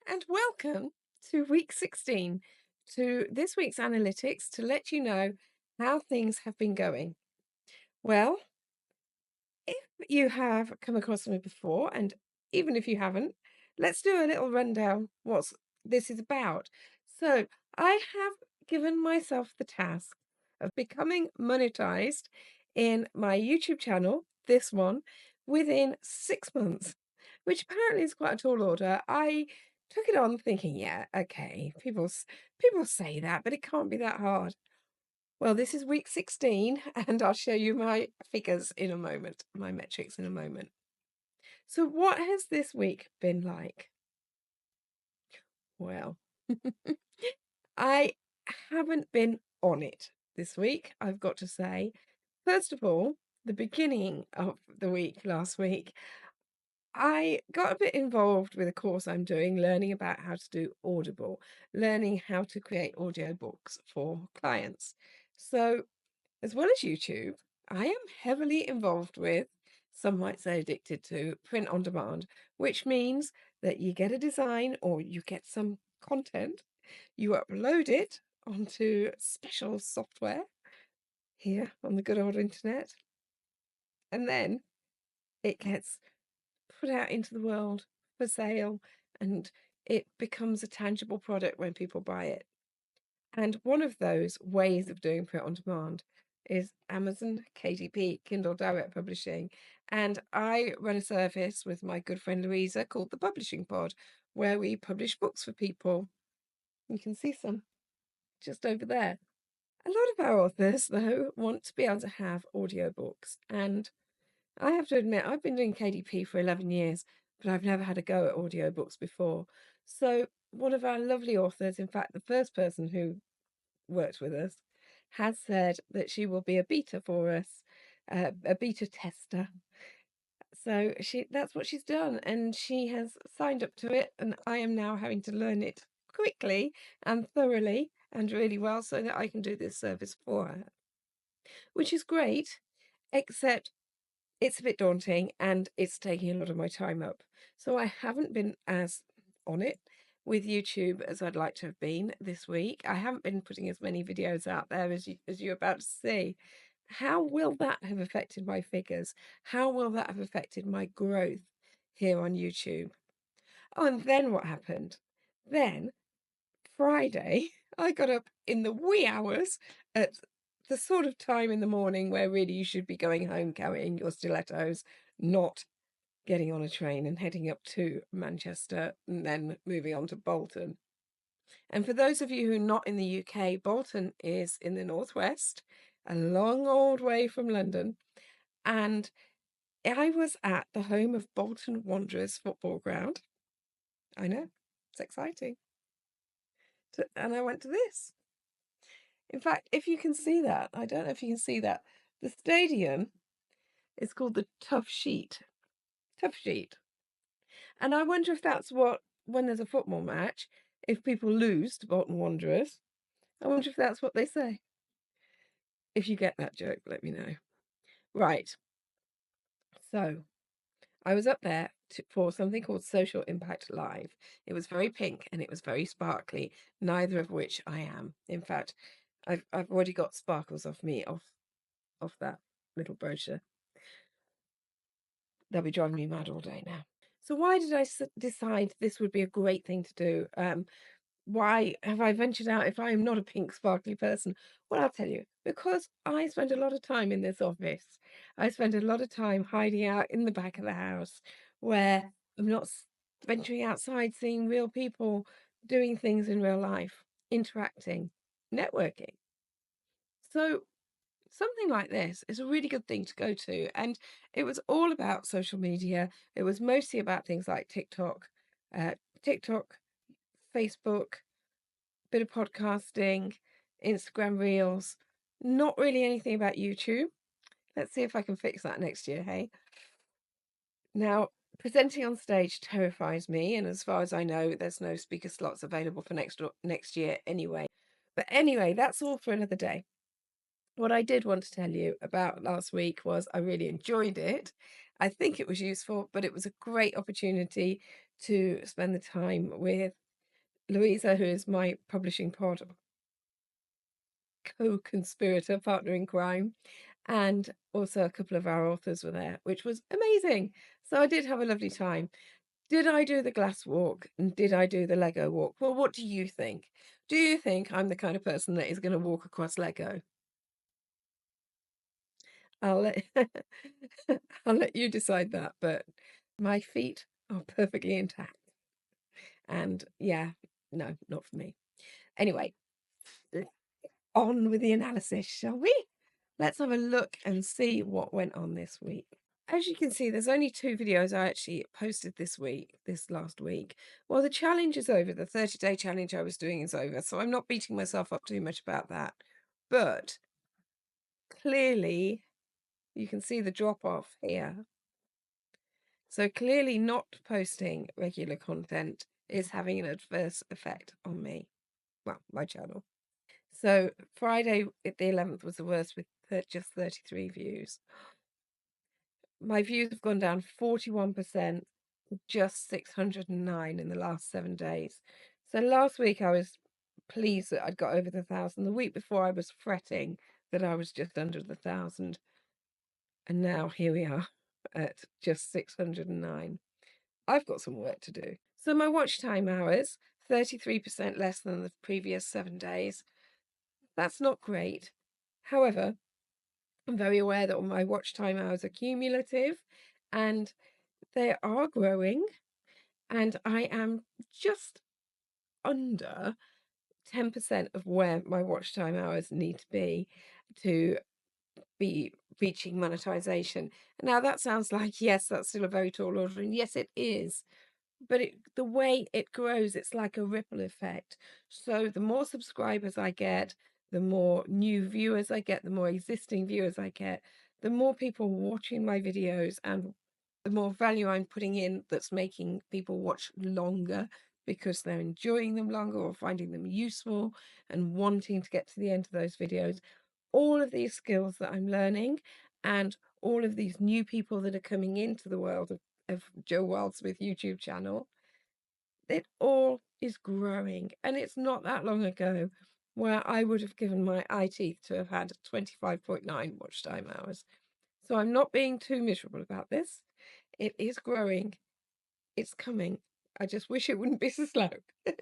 and welcome to week 16, to this week's analytics to let you know how things have been going. Well, if you have come across me before, and even if you haven't, let's do a little rundown what this is about. So, I have given myself the task of becoming monetized in my YouTube channel, this one, within 6 months, which apparently is quite a tall order. I took it on thinking, yeah, okay, people say that, but it can't be that hard. Well, this is week 16, and I'll show you my figures in a moment, my metrics in a moment. So, what has this week been like? Well, I haven't been on it this week, I've got to say. First of all, the beginning of the week last week, I got a bit involved with a course I'm doing, learning about how to do Audible, learning how to create audiobooks for clients. So, as well as YouTube, I am heavily involved with, some might say addicted to, print on demand, which means that you get a design or you get some content, you upload it onto special software here on the good old internet, and then it gets put out into the world for sale and it becomes a tangible product when people buy it. And one of those ways of doing print on demand is Amazon KDP, Kindle Direct Publishing. And I run a service with my good friend Louisa called the Publishing Pod, where we publish books for people. You can see some just over there. A lot of our authors, though, want to be able to have audiobooks. And I have to admit, I've been doing KDP for 11 years, but I've never had a go at audiobooks before. So one of our lovely authors, in fact, the first person who worked with us, has said that she will be a beta for us, a beta tester. So that's what she's done, and she has signed up to it, and I am now having to learn it quickly and thoroughly and really well so that I can do this service for her, which is great, except it's a bit daunting and it's taking a lot of my time up. So I haven't been as on it with YouTube as I'd like to have been this week. I haven't been putting as many videos out there as you're about to see. How will that have affected my figures? How will that have affected my growth here on YouTube? Oh, and then what happened? Then Friday, I got up in the wee hours at the sort of time in the morning where really you should be going home carrying your stilettos, not getting on a train and heading up to Manchester and then moving on to Bolton. And for those of you who are not in the UK, Bolton is in the northwest, a long old way from London. And I was at the home of Bolton Wanderers football ground. I know, it's exciting. And I went to this. In fact, if you can see that, I don't know if you can see that, the stadium is called the Tough Sheet. Tough Sheet. And I wonder if that's what, when there's a football match, if people lose to Bolton Wanderers, I wonder if that's what they say. If you get that joke, let me know. Right. So I was up there for something called Social Impact Live. It was very pink and it was very sparkly, neither of which I am. In fact, I've already got sparkles off me off that little brochure. They'll be driving me mad all day now. So why did I decide this would be a great thing to do? Why have I ventured out if I am not a pink sparkly person? Well, I'll tell you, because I spend a lot of time in this office. I spend a lot of time hiding out in the back of the house where I'm not venturing outside, seeing real people, doing things in real life, interacting, networking. So something like this is a really good thing to go to. And it was all about social media. It was mostly about things like uh, TikTok, Facebook, bit of podcasting, Instagram Reels, not really anything about YouTube. Let's see if I can fix that next year, hey? Now, presenting on stage terrifies me, and as far as I know, there's no speaker slots available for next year anyway. But anyway, that's all for another day. What I did want to tell you about last week was I really enjoyed it. I think it was useful, but it was a great opportunity to spend the time with Louisa, who is my publishing pod co-conspirator, partner in crime, and also a couple of our authors were there, which was amazing. So I did have a lovely time. Did I do the glass walk and did I do the Lego walk? Well, what do you think? Do you think I'm the kind of person that is going to walk across Lego? I'll let I'll let you decide that, but my feet are perfectly intact. And yeah, no, not for me. Anyway, on with the analysis, shall we? Let's have a look and see what went on this week. As you can see, there's only 2 videos I actually posted this last week. Well, the challenge is over. The 30-day challenge I was doing is over, so I'm not beating myself up too much about that. But clearly, you can see the drop off here. So clearly not posting regular content is having an adverse effect on me. Well, my channel. So Friday the 11th was the worst with just 33 views. My views have gone down 41%, just 609 in the last 7 days. So last week I was pleased that I'd got over the 1,000. The week before I was fretting that I was just under the 1,000. And now here we are at just 609. I've got some work to do. So my watch time hours, 33% less than the previous 7 days. That's not great. However, I'm very aware that my watch time hours are cumulative and they are growing, and I am just under 10% of where my watch time hours need to be reaching monetization. Now that sounds like, yes, that's still a very tall order, and yes, it is. But the way it grows, it's like a ripple effect. So the more subscribers I get, the more new viewers I get, the more existing viewers I get, the more people watching my videos, and the more value I'm putting in that's making people watch longer because they're enjoying them longer or finding them useful and wanting to get to the end of those videos. All of these skills that I'm learning and all of these new people that are coming into the world of Joe Wildsmith YouTube channel, it all is growing. And it's not that long ago where I would have given my eye teeth to have had 25.9 watch time hours. So I'm not being too miserable about this. It is growing. It's coming. I just wish it wouldn't be so slow,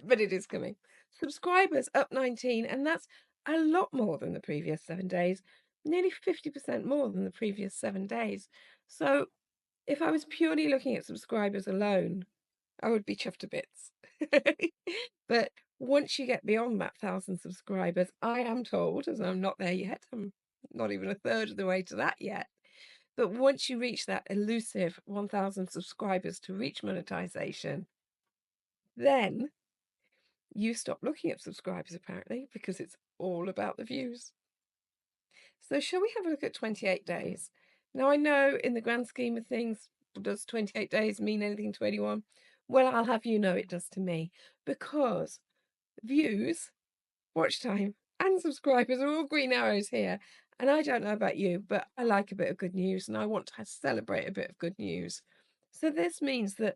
but it is coming. Subscribers up 19, and that's a lot more than the previous 7 days, nearly 50% more than the previous 7 days. So if I was purely looking at subscribers alone, I would be chuffed to bits. But once you get beyond that 1,000 subscribers, I am told, as I'm not there yet, I'm not even a third of the way to that yet. But once you reach that elusive 1,000 subscribers to reach monetization, then you stop looking at subscribers apparently because it's all about the views. So shall we have a look at 28 days? Now I know in the grand scheme of things, does 28 days mean anything to anyone? Well, I'll have you know it does to me, because views, watch time, and subscribers are all green arrows here. And I don't know about you, but I like a bit of good news and I want to celebrate a bit of good news. So this means that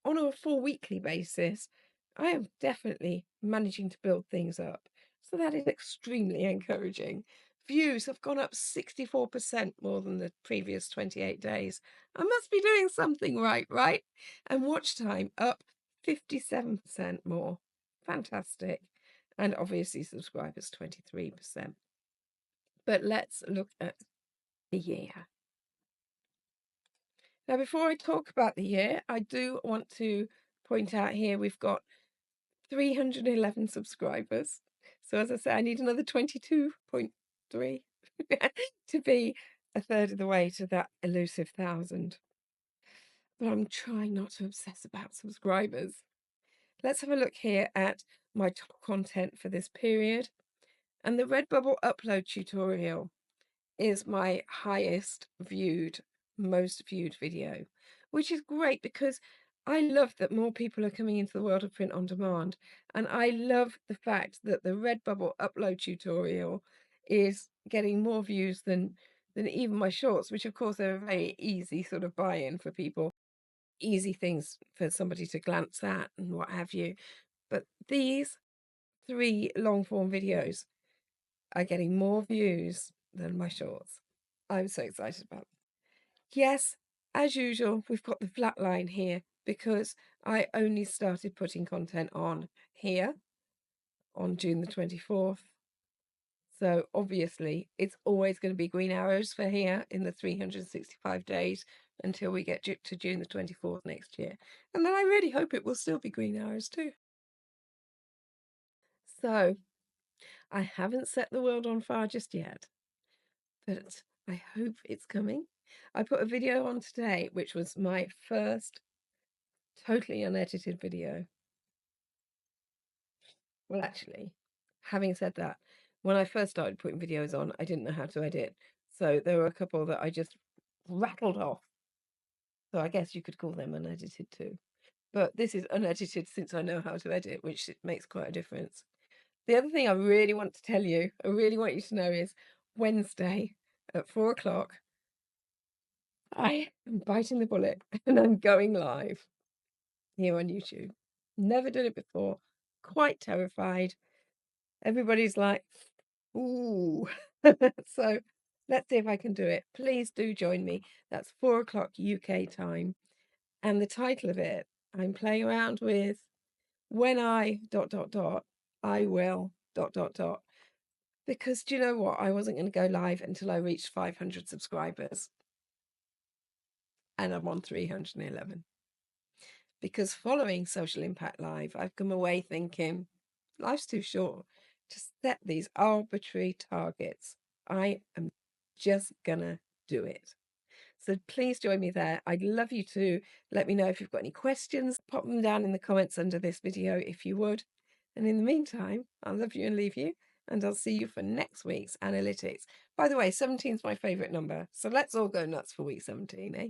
on a full weekly basis, I am definitely managing to build things up. So that is extremely encouraging. Views have gone up 64% more than the previous 28 days. I must be doing something right, right? And watch time up 57% more. Fantastic. And obviously subscribers 23%. But let's look at the year. Now, before I talk about the year, I do want to point out here we've got 311 subscribers. So as I say, I need another 22.3 to be a third of the way to that elusive 1,000. But I'm trying not to obsess about subscribers. Let's have a look here at my top content for this period. And the Redbubble upload tutorial is my highest viewed, most viewed video, which is great because I love that more people are coming into the world of print on demand. And I love the fact that the Redbubble upload tutorial is getting more views than even my shorts, which of course are a very easy sort of buy-in for people. easy things for somebody to glance at and what have you. But these 3 long form videos are getting more views than my shorts. I'm so excited about them. Yes, as usual, we've got the flat line here because I only started putting content on here on June the 24th. So obviously, it's always going to be green arrows for here in the 365 days until we get to June the 24th next year. And then I really hope it will still be green arrows too. So I haven't set the world on fire just yet, but I hope it's coming. I put a video on today, which was my first totally unedited video. Well, actually, having said that, when I first started putting videos on, I didn't know how to edit. So there were a couple that I just rattled off. So I guess you could call them unedited too. But this is unedited since I know how to edit, which makes quite a difference. The other thing I really want to tell you, I really want you to know is Wednesday at 4 o'clock, I am biting the bullet and I'm going live here on YouTube. Never done it before, quite terrified. Everybody's like, ooh. So let's see if I can do it. Please do join me. That's 4 o'clock UK time. And the title of it, I'm playing around with when I ... I will ... Because do you know what? I wasn't going to go live until I reached 500 subscribers. And I'm on 311. Because following Social Impact Live, I've come away thinking life's too short to set these arbitrary targets. I am just gonna do it. So please join me there. I'd love you to let me know if you've got any questions. Pop them down in the comments under this video if you would. And in the meantime, I'll love you and leave you. And I'll see you for next week's analytics. By the way, 17 is my favourite number. So let's all go nuts for week 17, eh?